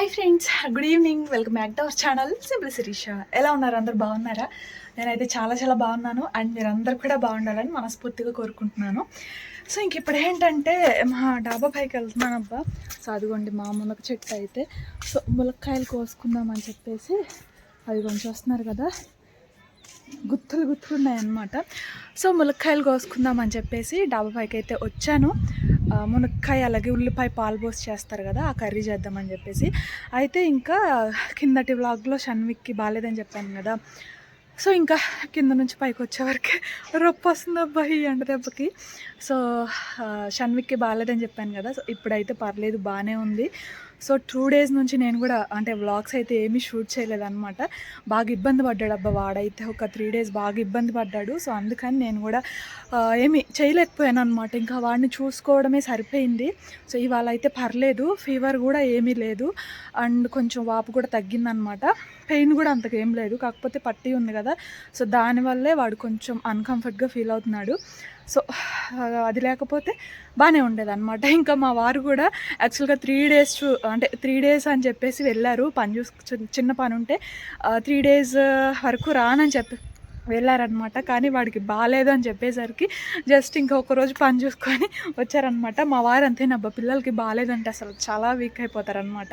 Hi friends, good evening. Welcome back to our channel simple Shirisha. ఎలా ఉన్నారు? అందరు బాగున్నారా? నేనైతే చాలా చాలా బాగున్నాను. అండ్ మీరందరూ కూడా బాగుండాలని మనస్ఫూర్తిగా కోరుకుంటున్నాను. సో ఇంక ఇప్పుడు ఏంటంటే మా డాబా పైకి వెళ్తున్నాను అబ్బా. సో అదిగోండి మా మునగ చెట్టు అయితే. సో ములక్కాయలు కోసుకుందామని చెప్పేసి అది కొంచెం వస్తున్నారు కదా, గుత్తులు ఉన్నాయన్నమాట. సో ములక్కాయలు కోసుకుందామని చెప్పేసి డాబా పైకి అయితే వచ్చాను. మునక్కాయ అలాగే ఉల్లిపాయ పాలు పోసి చేస్తారు కదా, ఆ కర్రీ చేద్దామని చెప్పేసి. అయితే ఇంకా కిందటి వ్లాగ్లో షన్విక్కి బాగాలేదని చెప్పాను కదా, సో ఇంకా కింద నుంచి పైకి వచ్చేవరకు రొప్ప వస్తుంది అబ్బాయి ఎండ దెబ్బకి. సో షన్విక్కి బాగాలేదని చెప్పాను కదా, సో ఇప్పుడైతే పర్లేదు, బాగానే ఉంది. సో 2 days నుంచి నేను కూడా అంటే వ్లాగ్స్ అయితే ఏమీ షూట్ చేయలేదన్నమాట. బాగా ఇబ్బంది పడ్డాడు అబ్బా వాడైతే. ఒక 3 days బాగా ఇబ్బంది పడ్డాడు. సో అందుకని నేను కూడా ఏమీ చేయలేకపోయాను అనమాట. ఇంకా వాడిని చూసుకోవడమే సరిపోయింది. సో ఇవాళ అయితే పర్లేదు, ఫీవర్ కూడా ఏమీ లేదు. అండ్ కొంచెం వాపు కూడా తగ్గిందనమాట. పెయిన్ కూడా అంతకేం లేదు, కాకపోతే పట్టి ఉంది కదా, సో దానివల్లే వాడు కొంచెం అన్కంఫర్ట్గా ఫీల్ అవుతున్నాడు. సో అది లేకపోతే బాగానే ఉండేది అనమాట. ఇంకా మా వారు కూడా యాక్చువల్గా 3 days అంటే 3 days అని చెప్పేసి వెళ్ళారు. పని చిన్న పని ఉంటే 3 days వరకు రానని చెప్పి వెళ్ళారనమాట. కానీ వాడికి బాగాలేదు అని చెప్పేసరికి జస్ట్ ఇంకొక రోజు పని చూసుకొని వచ్చారనమాట. మా వారు అంతేనబ్బా, పిల్లలకి బాగాలేదంటే అసలు చాలా వీక్ అయిపోతారనమాట.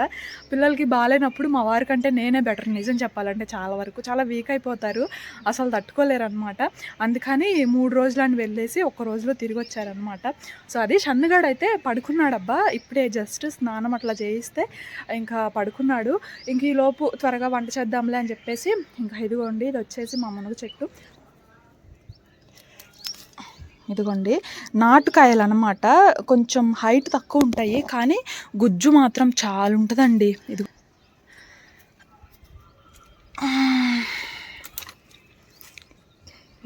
పిల్లలకి బాగాలేనప్పుడు మా వారి కంటే నేనే బెటర్, నిజం చెప్పాలంటే. చాలా వరకు చాలా వీక్ అయిపోతారు, అసలు తట్టుకోలేరనమాట. అందుకని 3 రోజులని వెళ్ళేసి ఒక రోజులో తిరిగి వచ్చారనమాట. సో అది షన్నుగాడు అయితే పడుకున్నాడబ్బా. ఇప్పుడే జస్ట్ స్నానం అట్లా చేయిస్తే ఇంకా పడుకున్నాడు. ఇంక ఈ లోపు త్వరగా వంట చేద్దాంలే అని చెప్పేసి ఇంకా ఇదిగోండి, ఇది వచ్చేసి మా మునగ చెట్టు. ఇదిగోండి నాటుకాయలు అనమాట. కొంచెం హైట్ తక్కువ ఉంటాయి కానీ గుజ్జు మాత్రం చాలా ఉంటుందండి.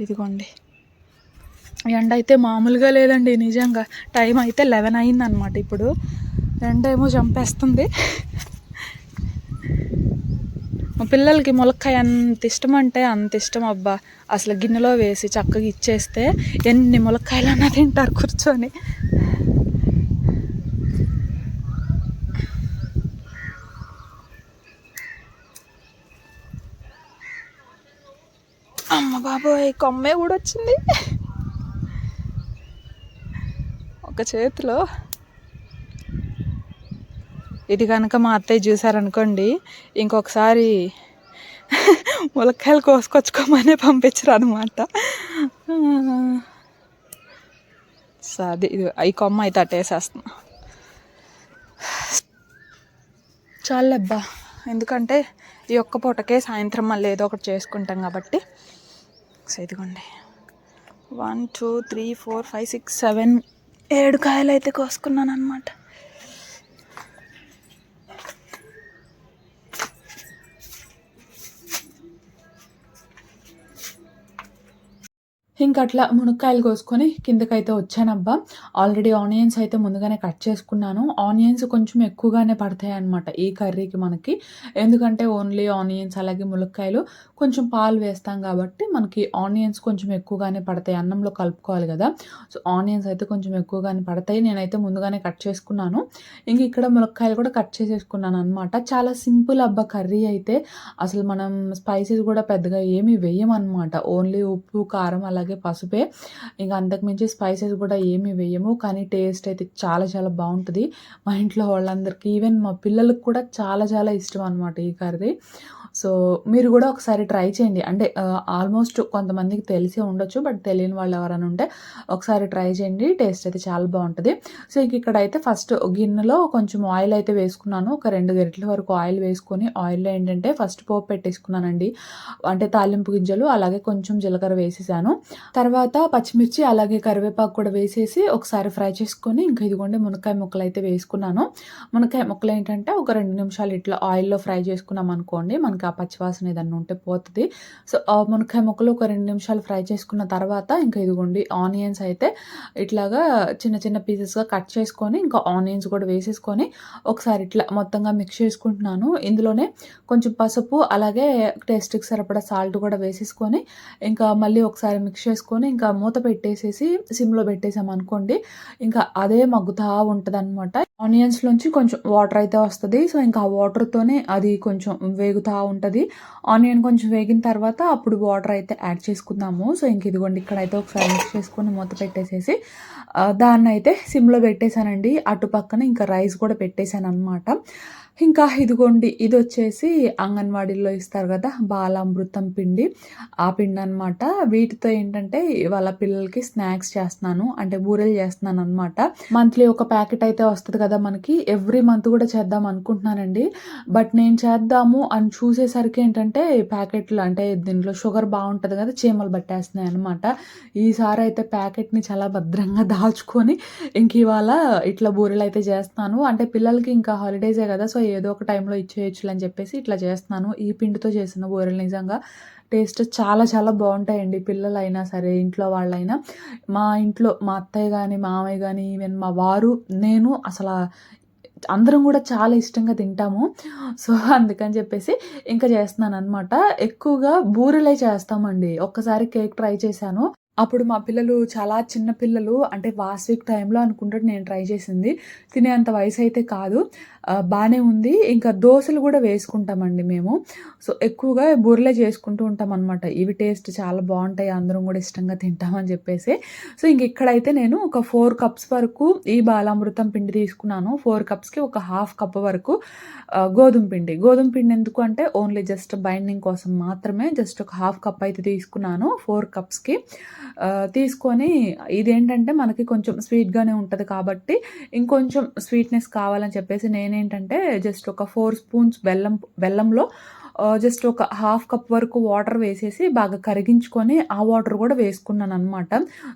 ఇదిగోండి ఎండ అయితే మామూలుగా లేదండి నిజంగా. టైం అయితే 11 అయిందనమాట. ఇప్పుడు ఎండ ఏమో చంపేస్తుంది. మా పిల్లలకి ములక్కాయ అంత ఇష్టం అంటే అంత ఇష్టం అబ్బా. అసలు గిన్నెలో వేసి చక్కగా ఇచ్చేస్తే ఎన్ని ములక్కాయలు అన్నా తింటారు కూర్చొని. అమ్మ బాబోయ్, కొమ్మే కూడా వచ్చింది ఒక చేతిలో. ఇది కనుక మా అత్తయ్య చూసారనుకోండి, ఇంకొకసారి ములక్కాయలు కోసుకొచ్చుకోమనే పంపించరు అనమాట. సో అది ఇది ఈ కొమ్మ అయితే అట్టేసేస్తున్నా. చాలబ్బా, ఎందుకంటే ఈ ఒక్క పూటకే సాయంత్రం మళ్ళీ ఏదో ఒకటి చేసుకుంటాం కాబట్టి. సో ఇదిగోండి 1 2 3 4 5 6 7 7 కాయలు అయితే కోసుకున్నాను అనమాట. ఇంకా అట్లా మునక్కాయలు కోసుకొని కిందకైతే వచ్చానబ్బా. ఆల్రెడీ ఆనియన్స్ అయితే ముందుగానే కట్ చేసుకున్నాను. ఆనియన్స్ కొంచెం ఎక్కువగానే పడతాయి అనమాట ఈ కర్రీకి మనకి. ఎందుకంటే ఓన్లీ ఆనియన్స్ అలాగే ములక్కాయలు కొంచెం పాలు వేస్తాం కాబట్టి మనకి ఆనియన్స్ కొంచెం ఎక్కువగానే పడతాయి. అన్నంలో కలుపుకోవాలి కదా, సో ఆనియన్స్ అయితే కొంచెం ఎక్కువగానే పడతాయి. నేనైతే ముందుగానే కట్ చేసుకున్నాను. ఇంక ఇక్కడ ములక్కాయలు కూడా కట్ చేసేసుకున్నాను అనమాట. చాలా సింపుల్ అబ్బా కర్రీ అయితే. అసలు మనం స్పైసెస్ కూడా పెద్దగా ఏమీ వేయమన్నమాట. ఓన్లీ ఉప్పు కారం అలాగే పసుపే, ఇంకా అంతకుమించి స్పైసెస్ కూడా ఏమీ వేయము. కానీ టేస్ట్ అయితే చాలా చాలా బాగుంటుంది. మా ఇంట్లో వాళ్ళందరికీ, ఈవెన్ మా పిల్లలకు కూడా చాలా చాలా ఇష్టం అనమాట ఈ కర్రీ. సో మీరు కూడా ఒకసారి ట్రై చేయండి. అంటే ఆల్మోస్ట్ కొంతమందికి తెలిసే ఉండొచ్చు, బట్ తెలియని వాళ్ళు ఎవరైనా ఉంటే ఒకసారి ట్రై చేయండి. టేస్ట్ అయితే చాలా బాగుంటుంది. సో ఇక్కడ అయితే ఫస్ట్ గిన్నెలో కొంచెం ఆయిల్ అయితే వేసుకున్నాను. ఒక 2 గరిటెల వరకు ఆయిల్ వేసుకొని, ఆయిల్లో ఏంటంటే ఫస్ట్ పోపు పెట్టేసుకున్నానండి. అంటే తాలింపు గింజలు అలాగే కొంచెం జీలకర్ర వేసేసాను. తర్వాత పచ్చిమిర్చి అలాగే కరివేపాకు కూడా వేసేసి ఒకసారి ఫ్రై చేసుకొని, ఇంకా ఇదిగోండి మునక్కాయ ముక్కలు అయితే వేసుకున్నాను. మునక్కాయ ముక్కలు ఏంటంటే ఒక 2 నిమిషాలు ఇట్లా ఆయిల్లో ఫ్రై చేసుకున్నాం అనుకోండి, మనకి ఆ పచ్చివాసన ఏదన్నా ఉంటే పోతుంది. సో మునక్కాయ ముక్కలు ఒక 2 నిమిషాలు ఫ్రై చేసుకున్న తర్వాత ఇంకా ఇదిగోండి ఆనియన్స్ అయితే ఇట్లాగా చిన్న చిన్న పీసెస్గా కట్ చేసుకొని, ఇంకా ఆనియన్స్ కూడా వేసేసుకొని ఒకసారి ఇట్లా మొత్తంగా మిక్స్ చేసుకుంటున్నాను. ఇందులోనే కొంచెం పసుపు అలాగే టేస్ట్కి సరిపడా సాల్ట్ కూడా వేసేసుకొని ఇంకా మళ్ళీ ఒకసారి మిక్స్ చేసుకొని ఇంకా మూత పెట్టేసేసి సిమ్‌లో పెట్టేసామనుకోండి, ఇంకా అదే మగ్గుతా ఉంటదనమాట. ఆనియన్స్‌లోంచి కొంచెం వాటర్ అయితే వస్తది. సో, ఇంకా ఆ వాటర్‌తోనే అది కొంచెం వేగుతా ఉంటది. ఆనియన్ కొంచెం వేగిన తర్వాత అప్పుడు వాటర్ అయితే యాడ్ చేసుకుందాము. సో, ఇంక ఇదిగోండి ఇక్కడైతే ఒకసారి మిక్స్ చేసుకొని మూత పెట్టేసేసి దాన్నయితే సిమ్‌లో పెట్టేసానండి. అటు పక్కన ఇంకా రైస్ కూడా పెట్టేసాననమాట. ఇంకా ఇదిగోండి ఇదొచ్చేసి అంగన్వాడీలో ఇస్తారు గదా! బాలామృతం పిండి. ఆ పిండనమాట. వీటితో ఏంటంటే వాళ్ళ పిల్లలకి స్నాక్స్ చేస్తున్నాను. అంటే బూరెలు చేస్తున్నాననమాట. మంత్లీ ఒక ప్యాకెట్ అయితే వస్తది కదా మనకి. ఎవ్రీ మంత్ కూడా చేద్దాం అనుకుంటున్నానండి. బట్ నేను చేద్దాము అని చూసేసరికి ఏంటంటే ప్యాకెట్లు అంటే దీంట్లో షుగర్ బావుంటది కదా! చీమలు పట్టేస్తున్నాయనమాట. ఈసారైతే ప్యాకెట్‌ని చాలా భద్రంగా దాచుకొని ఇవాళ ఇట్లా బూరెలైతే చేస్తున్నాను. అంటే పిల్లలకి ఇంకా హాలిడేసే కదా! సో, ఏదో ఒక టైంలో ఇచ్చేయొచ్చులే అని చెప్పేసి ఇట్లా చేస్తున్నాను. ఈ పిండితో చేసిన బూరెలు నిజంగా టేస్ట్ చాలా చాలా బావుంటాయండి. పిల్లలైనా సరే, ఇంట్లో వాళ్ళైనా. మా ఇంట్లో మా అత్తయ్య గాని, మామయ్య గాని, ఈవెన్ మా వారు, నేను అందరం గూడా చాలా ఇష్టంగా తింటాము. సో, అందుకని చెప్పేసి ఇంకా చేస్తున్నాననమాట. ఎక్కువగా బూరెలే చేస్తామండి. ఒక్కసారి కేక్ ట్రై చేశాను. అప్పుడు మా పిల్లలు చాలా చిన్న పిల్లలు. అంటే ఫాస్ట్ వీక్ టైంలో అనుకుంటా నేను ట్రై చేసింది. తినేంత వయసైతే కాదు. బానే ఉంది. ఇంకా దోసలు గూడా వేసుకుంటామండి మేము. సో, ఎక్కువగా బూరెలే చేసుకుంటూ ఉంటామనమాట. ఇవి టేస్ట్ చాలా బావుంటాయి. అందరం గూడా ఇష్టంగా తింటామని చెప్పేసి. సో, ఇక్కడైతే నేను ఒక 4 కప్స్ వరకు ఈ బాలామృతం పిండి తీసుకున్నాను. 4 కప్స్‌కి ఒక హాఫ్ కప్ వరకు గోధుమ పిండి. గోధుమ పిండి ఎందుకు అంటే ఓన్లీ జస్ట్ బైండింగ్ కోసం మాత్రమే జస్ట్ ఒక హాఫ్ కప్ అయితే తీసుకున్నాను 4 కప్స్‌కి. తీసుకొని ఇదేంటంటే మనకి కొంచెం స్వీట్‌గానే ఉంటది కాబట్టి ఇంకొంచెం స్వీట్‌నెస్ కావాలని చెప్పేసి నేనేంటంటే జస్ట్ ఒక 4 స్పూన్స్ బెల్లంలో జస్ట్ ఒక హాఫ్ కప్ వరకు వాటర్ వేసేసి బాగా కరిగించుకొని ఆ వాటర్ గూడా వేసుకున్నాననమాట.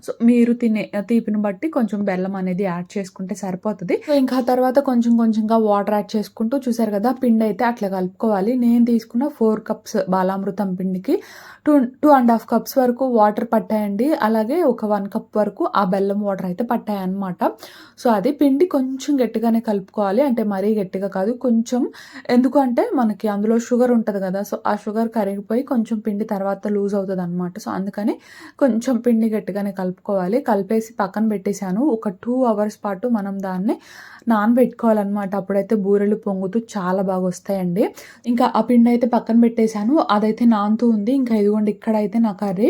సో, మీరు తినే తీపిని బట్టి కొంచెం బెల్లం అనేది యాడ్ చేసుకుంటే సరిపోతది. సో, ఇంకా తర్వాత కొంచెం కొంచెంగా వాటర్ యాడ్ చేసుకుంటూ చూసారు గదా! పిండయితే అట్లా కలుపుకోవాలి. నేను తీసుకున్న 4 కప్స్ బాలామృతం పిండికి 2 ½ కప్స్ వరకు వాటర్ పట్టాయండి. అలాగే ఒక 1 కప్ వరకు ఆ బెల్లం వాటర్ అయితే పట్టాయన్నమాట. సో, అది పిండి కొంచెం గట్టిగానే కలుపుకోవాలి. అంటే మరీ గట్టిగా కాదు కొంచెం. ఎందుకు అంటే మనకి అందులో షుగర్ ఉంటది గదా! సో, ఆ షుగర్ కరిగిపోయి కొంచెం పిండి తర్వాత లూజ్ అవుతదనమాట. సో, అందుకని కొంచెం పిండి గట్టిగానే కలుపుకోవాలి. కలిపేసి పక్కన పెట్టేసాను. ఒక 2 అవర్స్ పాటు మనం దాన్ని నానబెట్టుకోవాలనమాట. అప్పుడైతే బూరెలు పొంగుతూ చాలా బాగొస్తాయండి. ఇంకా ఆ పిండయితే పక్కన పెట్టేసాను. అదైతే నానుతూ ఉంది. ఇంకా ఇదిగోండి ఇక్కడైతే నా కర్రీ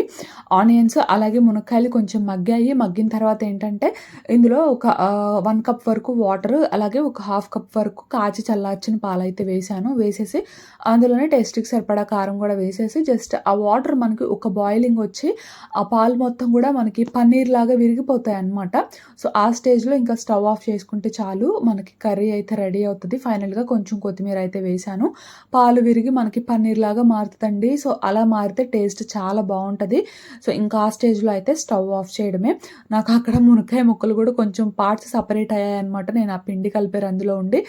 ఆనియన్స్ అలాగే మునక్కాయలు కొంచెం మగ్గాయి. మగ్గిన తర్వాత ఏంటంటే ఇందులో ఒక 1 కప్ వరకు వాటర్ అలాగే ఒక హాఫ్ కప్ వరకు కాచి చల్లార్చిన పాలైతే వేశాను. వేసేసి అందులోనే టేస్ట్‌కి సరిపడా కారం గూడా వేసేసి జస్ట్ ఆ వాటర్ మనకి ఒక బాయిలింగ్ వచ్చి ఆ పాలు మొత్తం గూడా మనకి పన్నీర్‌లాగా విరిగిపోతాయన్నమాట. సో, ఆ స్టేజ్‌లో ఇంకా స్టవ్ ఆఫ్ చేసుకుంటే చాలు. మనకి కర్రీ అయితే రెడీ అవుతది. ఫైనల్‌గా కొంచెం కొత్తిమీర అయితే వేశాను. పాలు విరిగి మనకి పన్నీర్‌లాగా మారుతదండి. సో, అలా మారితే టేస్ట్ చాలా బావుంటది. సో, ఇంకా ఆ స్టేజ్‌లో అయితే స్టవ్ ఆఫ్ చేయడమే. నాకు అక్కడ మునక్కాయ ముక్కలు గూడా కొంచెం పార్ట్స్ సెపరేట్ అయ్యాయన్నమాట. నేను ఆ పిండి కలిపే రందులో ఉండి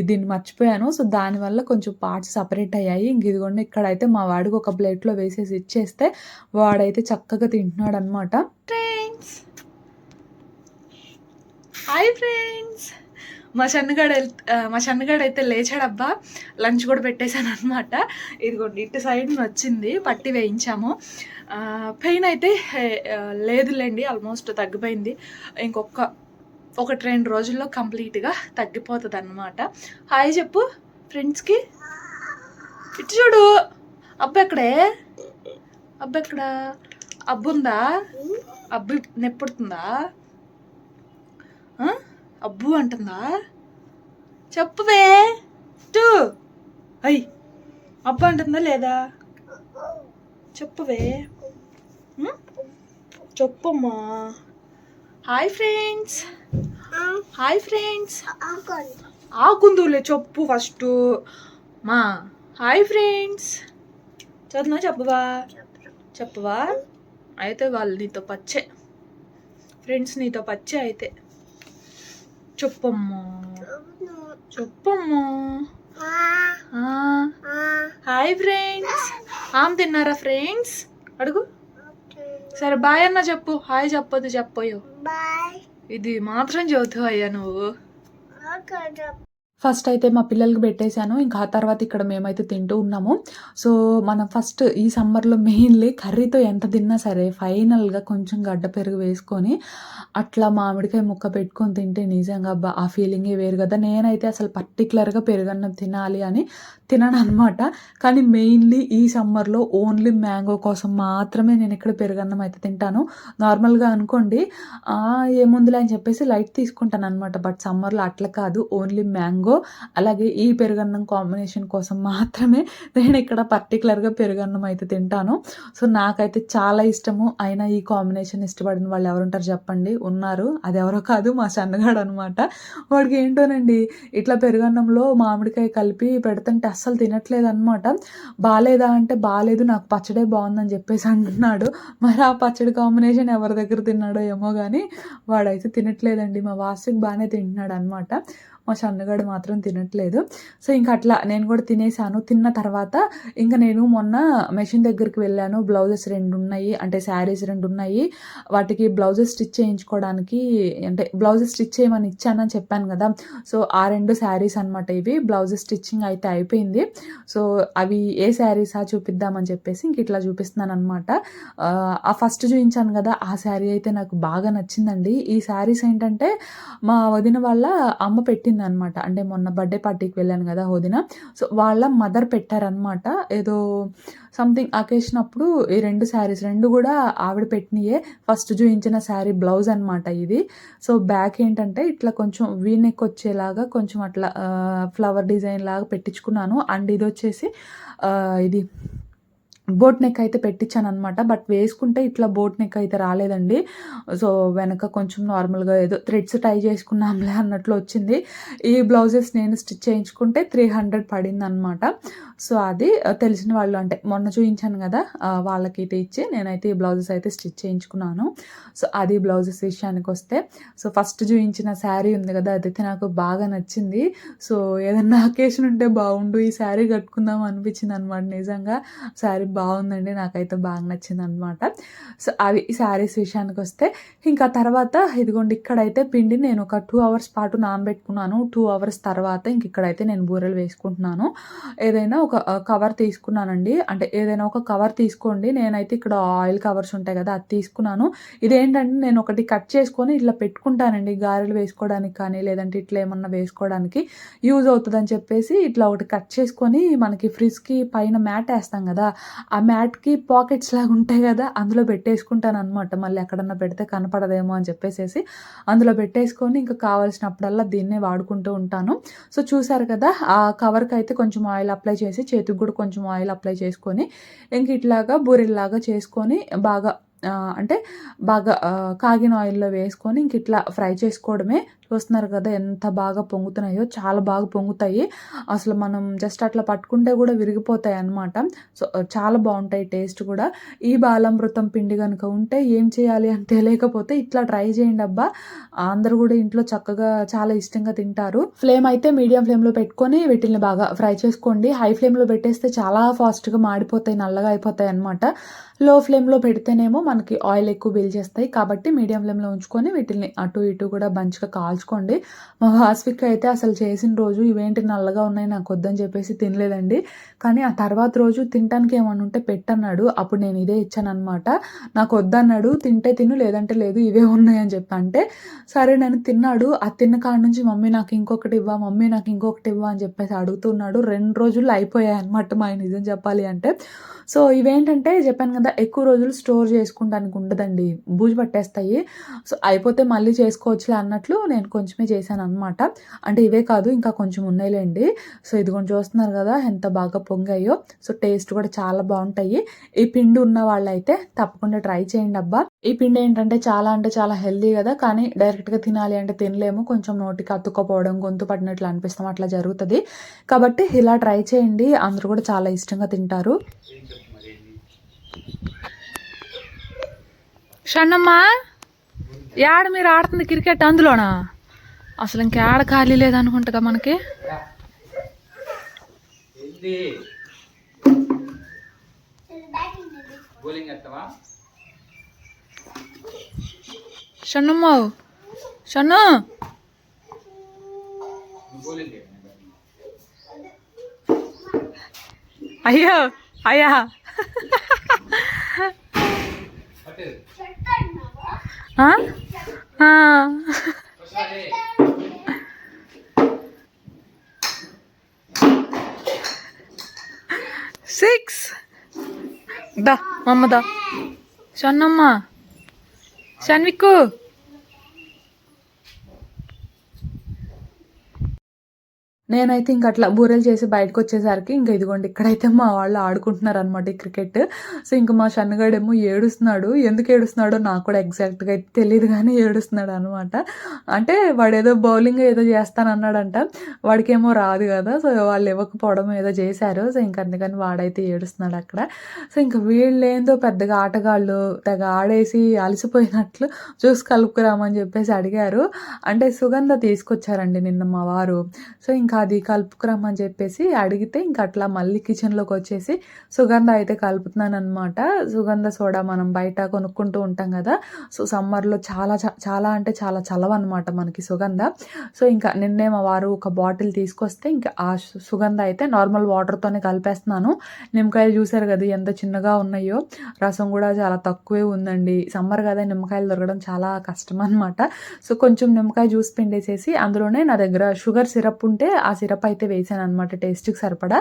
దీన్ని మర్చిపోయాను. సో, దానివల్ల కొంచెం పార్ట్స్ సెపరేట్ అయ్యాయి. ఇంక ఇదిగోండి ఇక్కడైతే మా వాడికి ఒక ప్లేట్‌లో వేసేసి ఇచ్చేస్తే వాడైతే చక్కగా తింటున్నాడన్నమాట. Friends hi friends. మా షన్నుగాడైతే లేచాడబ్బా. లంచ్ కూడా పెట్టేశాననమాట. ఇదిగోండి ఇటు సైడ్‌న వచ్చింది. పట్టి వేయించాము. పెయిన్ అయితే లేదులెండి. ఆల్మోస్ట్ తగ్గిపోయింది. ఇంకొక 2 రోజుల్లో కంప్లీట్‌గా తగ్గిపోతదనమాట. హాయ్ చెప్పు ఫ్రెండ్స్‌కి. ఇటు చూడు. అబ్బెక్కడే? అబ్బెక్కడా? అబ్బుందా? అబ్బు నొప్పుడుతుందా? అబ్బు అంటుందా? చెప్పువే. టు అయ్ అబ్బు అంటుందా లేదా? చెప్పువే. చెప్పమ్మా. Hi friends. Hi friends. ఆకుందులే చెప్పు ఫస్ట్ మా. Hi friends. చదువునా చెప్పవా అయితే వాళ్ళు నీతో పచ్చే ఫ్రెండ్స్ నీతో పచ్చే అయితే చెప్పమ్మా. Hi friends. తిన్నారా ఫ్రెండ్స్ అడుగు. సరే బాయ్ అన్న చెప్పు. హాయ్ చెప్పొద్దు చెప్పోయో. ఇది మాత్రం చదువుతావు అయ్యా నువ్వు. ఫస్ట్ అయితే మా పిల్లలకి పెట్టేశాను. ఇంకా ఆ తర్వాత ఇక్కడ మేమైతే తింటూ ఉన్నాము. సో, మనం ఫస్ట్ ఈ సమ్మర్‌లో మెయిన్‌లీ కర్రీతో ఎంత తిన్నా సరే ఫైనల్‌గా కొంచెం గడ్డ పెరుగు వేసుకొని, అట్లా మామిడికాయ ముక్క పెట్టుకొని తింటే నిజంగా అబ్బా! ఆ ఫీలింగే వేరు కదా! నేనైతే అసలు పర్టిక్యులర్‌గా పెరుగన్నం తినాలి అని తినననమాట. కానీ మెయిన్‌లీ ఈ సమ్మర్‌లో ఓన్లీ మ్యాంగో కోసం మాత్రమే నేనిక్కడ పెరుగన్నం అయితే తింటాను. నార్మల్‌గా అనుకోండి ఏముందిలే అని చెప్పేసి లైట్ తీసుకుంటాననమాట. బట్ సమ్మర్‌లో అట్లా కాదు. ఓన్లీ మ్యాంగో అలాగే ఈ పెరుగన్నం కాంబినేషన్ కోసం మాత్రమే నేనిక్కడ పర్టిక్యులర్‌గా పెరుగన్నం అయితే తింటాను. సో, నాకైతే చాలా ఇష్టము. అయినా ఈ కాంబినేషన్ ఇష్టపడిన వాళ్ళు ఎవరుంటారు చెప్పండి? ఉన్నారు. అదెవరో కాదు మా సన్నగాడనమాట. వాడికి ఏంటోనండి ఇట్లా పెరుగన్నంలో మామిడికాయ కలిపి పెడుతుంటే అస్సలు తినట్లేదనమాట. బాలేదా అంటే, బాలేదు నాకు పచ్చడే బావుందని జెప్పేసి అంటున్నాడు. మరి ఆ పచ్చడి కాంబినేషన్ ఎవరి దగ్గర తిన్నాడో ఏమో గానీ, వాడైతే తినట్లేదండి. మా వాసుకి బానే తింటున్నాడనమాట. మా సన్నగాడు మాత్రం తినట్లేదు. సో, ఇంక అట్లా నేను గూడా తినేసాను. తిన్న తర్వాత ఇంక నేను మొన్న మెషిన్ దగ్గరికి వెళ్ళాను. బ్లౌజెస్ 2 ఉన్నాయి. అంటే శారీస్ 2 ఉన్నాయి. వాటికి బ్లౌజెస్ స్టిచ్ చేయించుకోవడానికి అంటే బ్లౌజెస్ స్టిచ్ చేయమని ఇచ్చానని చెప్పాను గదా! సో, ఆ 2 శారీస్ అనమాట ఇవి. బ్లౌజెస్ స్టిచ్చింగ్ అయితే అయిపోయింది. సో, అవి ఏ శారీసా చూపిద్దామని చెప్పేసి ఇంక ఇట్లా చూపిస్తున్నాననమాట. ఆ ఫస్ట్ చూయించాను గదా! ఆ శారీ అయితే నాకు బాగా నచ్చిందండి. ఈ శారీస్ ఏంటంటే మా వదిన వాళ్ళ అమ్మ పెట్టిందనమాట. అంటే మొన్న బర్త్‌డే పార్టీకి వెళ్ళాను గదా! వదిన. సో, వాళ్ళ మదర్ పెట్టారనమాట. ఏదో సంథింగ్ అకేషన్ అప్పుడు ఈ 2 శారీస్ 2 గూడా ఆవిడ పెట్టినయే. ఫస్ట్ చూయించిన శారీ బ్లౌజ్ అనమాట ఇది. సో, బ్యాక్ ఏంటంటే ఇట్లా కొంచెం వీ నెక్ వచ్చేలాగా కొంచెం అట్లా ఫ్లవర్ డిజైన్ లాగా పెట్టించుకున్నాను. అండ్ ఇదొచ్చేసి ఇది బోట్ నెక్ అయితే పెట్టించాననమాట. బట్ వేసుకుంటే ఇట్లా బోట్ నెక్ అయితే రాలేదండి. సో, వెనక కొంచెం నార్మల్‌గా ఏదో థ్రెడ్స్ టై చేసుకున్నాంలే అన్నట్లు వచ్చింది. ఈ బ్లౌజెస్ నేను స్టిచ్ చేయించుకుంటే 300 పడిందనమాట. సో, అది తెలిసిన వాళ్ళు అంటే మొన్న చూయించాను గదా! వాళ్ళకైతే ఇచ్చి నేనైతే ఈ బ్లౌజెస్ అయితే స్టిచ్ చేయించుకున్నాను. సో, అది బ్లౌజెస్ విషయానికొస్తే సో, ఫస్ట్ చూయించిన శారీ ఉంది గదా! అదైతే నాకు బాగా నచ్చింది. సో, ఏదన్నా అకేషన్ ఉంటే బావుండు ఈ శారీ కట్టుకుందాం అనిపించిందనమాట నిజంగా. శారీ బావుందండి. నాకైతే బాగా నచ్చిందనమాట. సో, అవి శారీస్ విషయానికొస్తే ఇంకా తర్వాత ఇదిగోండి ఇక్కడైతే పిండి నేను ఒక 2 అవర్స్ పాటు నానబెట్టుకున్నాను. 2 అవర్స్ తర్వాత ఇక్కడైతే నేను బూరెలు వేసుకుంటున్నాను. ఏదైనా ఒక కవర్ తీసుకున్నానండి. అంటే ఏదైనా ఒక కవర్ తీసుకోండి. నేనైతే ఇక్కడ ఆయిల్ కవర్స్ ఉంటాయి కదా! అది తీసుకున్నాను. ఇదేంటంటే నేను ఒకటి కట్ చేసుకొని ఇట్లా పెట్టుకుంటానండి. గారెలు వేసుకోవడానికి కానీ, లేదంటే ఇట్లా ఏమన్నా వేసుకోవడానికి యూజ్ అవుతదని చెప్పేసి ఇట్లా ఒకటి కట్ చేసుకొని మనకి ఫ్రిడ్జ్‌కి పైన మ్యాట్ ఏస్తాం కదా! ఆ మ్యాట్‌కి పాకెట్స్ లాగా ఉంటాయి కదా! అందులో పెట్టేసుకుంటాననమాట. మళ్ళీ ఎక్కడన్నా పెడితే కనపడదేమో అని చెప్పేసేసి అందులో పెట్టేసుకొని ఇంకా కావాల్సినప్పుడల్లా దీన్నే వాడుకుంటూ ఉంటాను. సో, చూసారు కదా! ఆ కవర్‌కైతే కొంచెం ఆయిల్ అప్లై చేసి చేతికి కూడా కొంచెం ఆయిల్ అప్లై చేసుకొని ఇంక ఇట్లాగా బూరెల్లాగా చేసుకొని బాగా అంటే బాగా కాగిన ఆయిల్‌లో వేసుకొని ఇంక ఇట్లా ఫ్రై చేసుకోవడమే. చూస్తున్నారు కదా! ఎంత బాగా పొంగుతున్నాయో చాలా బాగా పొంగుతాయి. అసలు మనం జస్ట్ అట్లా పట్టుకుంటే కూడా విరిగిపోతాయన్నమాట. సో, చాలా బావుంటాయి టేస్ట్ కూడా. ఈ బాలామృతం పిండి గనుక ఉంటే ఏం చేయాలి అని తెలియకపోతే ఇట్లా ట్రై చేయండబ్బా! అందరూ కూడా ఇంట్లో చక్కగా చాలా ఇష్టంగా తింటారు. ఫ్లేమ్ అయితే మీడియం ఫ్లేమ్‌లో పెట్టుకొని వీటిల్ని బాగా ఫ్రై చేసుకోండి. హై ఫ్లేమ్‌లో పెట్టేస్తే చాలా ఫాస్ట్‌గా మాడిపోతాయి, నల్లగా అయిపోతాయన్నమాట. లో ఫ్లేమ్‌లో పెడితేనేమో మనకి ఆయిల్ ఎక్కువ పీల్చేస్తాయి. కాబట్టి మీడియం ఫ్లేమ్‌లో ఉంచుకొని వీటిల్ని అటు ఇటు కూడా మంచిగా కాల్చుకోండి. మా వాస్విక్ అయితే అసలు చేసిన రోజు ఇవేంటి నల్లగా ఉన్నాయి నాకొద్దని చెప్పేసి తినలేదండి. కానీ ఆ తర్వాత రోజు తినటానికి ఏమన్నా ఉంటే పెట్టన్నాడు. అప్పుడు నేను ఇదే ఇచ్చాననమాట. నాకొద్దన్నాడు. తింటే తిను లేదంటే లేదు ఇవే ఉన్నాయని చెప్పి అంటే, సరేనని తిన్నాడు. ఆ తిన్న కాడ నుంచి మమ్మీ నాకు ఇంకొకటి ఇవ్వా, మమ్మీ నాకు ఇంకొకటి ఇవ్వా అని చెప్పేసి అడుగుతున్నాడు. 2 రోజుల్లో అయిపోయాయన్నమాట మాయి నిజం చెప్పాలి అంటే. సో, ఇవేంటంటే చెప్పాను కదా! ఎక్కువ రోజులు స్టోర్ చేసుకుంటానికి ఉండదండి. బూజు పట్టేస్తాయి. సో, అయిపోతే మళ్ళీ చేసుకోవచ్చులే అన్నట్లు నేను కొంచెమే చేశాననమాట. అంటే ఇవే కాదు ఇంకా కొంచెం ఉన్నాయిలెండి. సో, ఇదిగోండి చూస్తున్నారు కదా! ఎంత బాగా పొంగాయో. సో, టేస్ట్ కూడా చాలా బావుంటాయి. ఈ పిండి ఉన్న వాళ్ళైతే తప్పకుండా ట్రై చేయండబ్బా! ఈ పిండి ఏంటంటే చాలా అంటే చాలా హెల్తీ కదా! కానీ డైరెక్ట్‌గా తినాలి అంటే తినలేము. కొంచెం నోటికి అతుక్కపోవడం, గొంతు పడినట్లు అనిపిస్తాం అట్లా జరుగుతది. కాబట్టి ఇలా ట్రై చేయండి. అందరూ కూడా చాలా ఇష్టంగా తింటారు. షన్నమ్మా యాడ మీరు ఆడుతుంది క్రికెట్ అందులోనా? అసలు ఇంకేడ ఖాళీ లేదనుకుంటా మనకి. షన్నమ్మ షన్ను అయ్యో అయ్యా ఆ? ఆ. 6 దా మమ్మ దా షన్నమ్మ షన్విక్కు నేనైతే ఇంక అట్లా బూరెలు చేసి బయటకు వచ్చేసరికి ఇంకా ఇదిగోండి ఇక్కడైతే మా వాళ్ళు ఆడుకుంటున్నారు అనమాట ఈ క్రికెట్. సో ఇంకా మా షన్నుగాడేమో ఏడుస్తున్నాడు. ఎందుకు ఏడుస్తున్నాడో నాకు కూడా ఎగ్జాక్ట్గా అయితే తెలియదు కానీ ఏడుస్తున్నాడు అనమాట. అంటే వాడు ఏదో బౌలింగ్ ఏదో చేస్తానన్నాడంట, వాడికేమో రాదు కదా. సో వాళ్ళు ఇవ్వకపోవడం ఏదో చేశారు. సో ఇంక అందుకని వాడైతే ఏడుస్తున్నాడు అక్కడ. సో ఇంకా వీళ్ళేందో పెద్దగా ఆటగాళ్ళు తెగ ఆడేసి అలసిపోయినట్లు చూసి కలుపుకురామని చెప్పేసి అడిగారు. అంటే సుగంధ తీసుకొచ్చారండి నిన్న మా వారు. సో ఇంకా అది కలుపుకురమ్మని చెప్పేసి అడిగితే ఇంక అట్లా మళ్ళీ కిచెన్లోకి వచ్చేసి సుగంధ అయితే కలుపుతున్నాను అనమాట. సుగంధ సోడా మనం బయట కొనుక్కుంటూ ఉంటాం కదా. సో సమ్మర్లో చాలా అంటే చాలా చలవన్నమాట మనకి సుగంధ. సో ఇంకా నిన్నే మా వారు ఒక బాటిల్ తీసుకొస్తే ఇంకా ఆ సుగంధ అయితే నార్మల్ వాటర్తోనే కలిపేస్తున్నాను. నిమ్మకాయలు చూసారు కదా ఎంత చిన్నగా ఉన్నాయో, రసం కూడా చాలా తక్కువే ఉందండి. సమ్మర్ కదా నిమ్మకాయలు దొరకడం చాలా కష్టం అనమాట. సో కొంచెం నిమ్మకాయ జ్యూస్ పిండేసేసి అందులోనే నా దగ్గర షుగర్ సిరప్ ఉంటే ఆ సిరప్ అయితే వేసాను అనమాట టేస్ట్కి సరిపడా.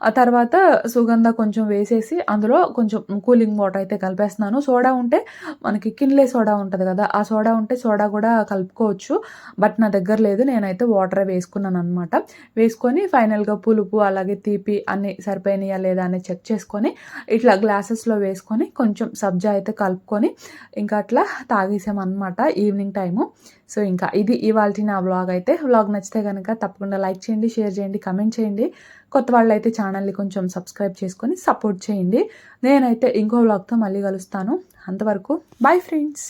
ఆ తర్వాత సుగంధ కొంచెం వేసేసి అందులో కొంచెం కూలింగ్ వాటర్ అయితే కలిపేస్తున్నాను. సోడా ఉంటే మనకి కిన్లే సోడా ఉంటుంది కదా, ఆ సోడా ఉంటే సోడా కూడా కలుపుకోవచ్చు. బట్ నా దగ్గర లేదు, నేనైతే వాటరే వేసుకున్నాను అనమాట. వేసుకొని ఫైనల్గా పులుపు అలాగే తీపి అన్నీ సరిపోయినాయా లేదా అని చెక్ చేసుకొని ఇట్లా గ్లాసెస్లో వేసుకొని కొంచెం సబ్జా అయితే కలుపుకొని ఇంకా అట్లా తాగేసామన్నమాట ఈవినింగ్ టైము. సో ఇంకా ఇది ఇవాల్టి నా వ్లాగ్ అయితే. వ్లాగ్ నచ్చితే కనుక తప్పకుండా లైక్ చేయండి, షేర్ చేయండి, కమెంట్ చేయండి. కొత్త వాళ్ళు అయితే ఛానల్ని కొంచెం సబ్స్క్రైబ్ చేసుకొని సపోర్ట్ చేయండి. నేనైతే ఇంకో వ్లాగ్తో మళ్ళీ కలుస్తాను. అంతవరకు బాయ్ ఫ్రెండ్స్.